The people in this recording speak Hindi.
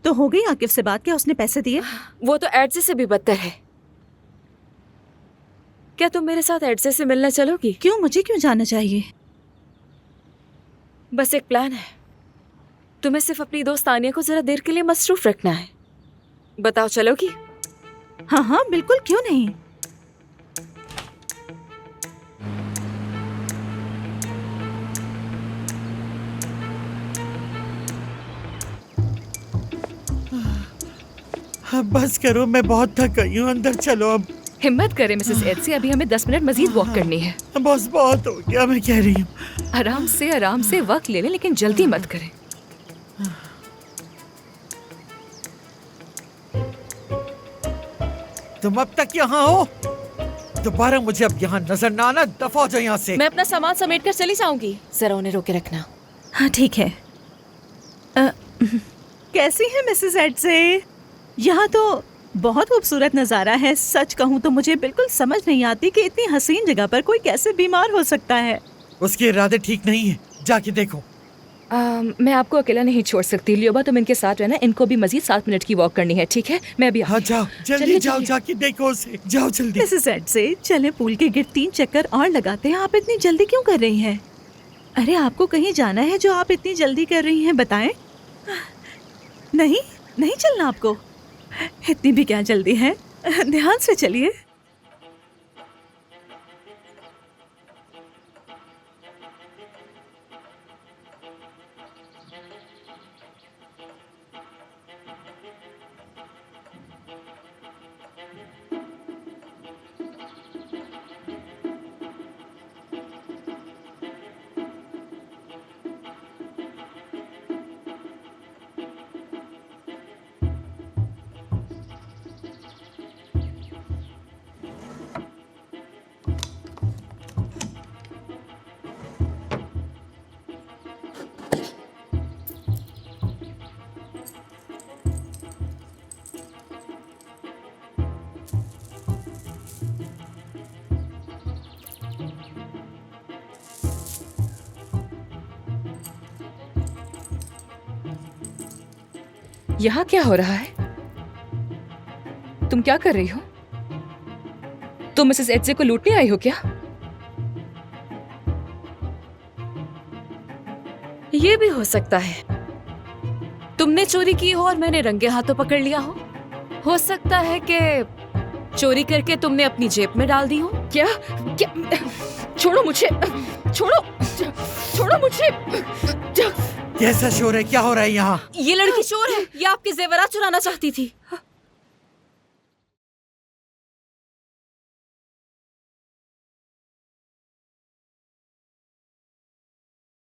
तो हो गई आकिफ से बात? क्या उसने पैसे दिए? वो तो एडजे से भी बदतर है। क्या तुम मेरे साथ एडजे से मिलना चलोगी? क्यों? मुझे क्यों जाना चाहिए? बस एक प्लान है। तुम्हें सिर्फ अपनी दोस्त तानिया को जरा देर के लिए मसरूफ रखना है। बताओ चलोगी? हाँ हाँ बिल्कुल, क्यों नहीं। अब बस करो, मैं बहुत थक गई हूँ। अंदर चलो अब। हिम्मत करें मिसेस एडजे, अभी हमें 10 मिनट मजीद वॉक करनी है। बस बहुत हो गया, मैं कह रही हूँ। आराम से वक्त ले लें, लेकिन जल्दी मत करें। तुम अब तक यहाँ हो? दोबारा मुझे अब यहाँ नजर ना आना। दफा हो जाओ यहाँ से। मैं अपना सामान समेट कर चली जाऊंगी। जरा उन्हें रोके रखना। हाँ ठीक है। कैसी है मिसेस एडजे? यहाँ तो बहुत खूबसूरत नज़ारा है। सच कहूँ तो मुझे बिल्कुल समझ नहीं आती कि इतनी हसीन जगह पर कोई कैसे बीमार हो सकता है। उसके इरादे ठीक नहीं है, जाके देखो। मैं आपको अकेला नहीं छोड़ सकती। लियोबा तुम इनके साथ रहना, इनको भी मजीद 7 मिनट की वॉक करनी है, ठीक है? मैं अभी हाँ जाओ, जल्दी जाओ, जाके देखो उसे। जाओ जल्दी। मिसेस एडजे, चले पूल के गिर्द 3 चक्कर और लगाते हैं। आप इतनी जल्दी क्यों कर रही हैं? अरे आपको कहीं जाना है जो आप इतनी जल्दी कर रही हैं, बताएं। नहीं नहीं चलना आपको, इतनी भी क्या जल्दी है। ध्यान से चलिए। यहाँ क्या हो रहा है? तुम क्या कर रही हो? तुम मिसेस एडजे को लूटने आई हो क्या? ये भी हो सकता है तुमने चोरी की हो और मैंने रंगे हाथों पकड़ लिया हो सकता है कि चोरी करके तुमने अपनी जेब में डाल दी हो। क्या क्या? छोड़ो मुझे, छोड़ो मुझे। कैसा शोर है? क्या हो रहा है यहाँ? ये लड़की चोर है, ये आपके जेवरात चुराना चाहती थी।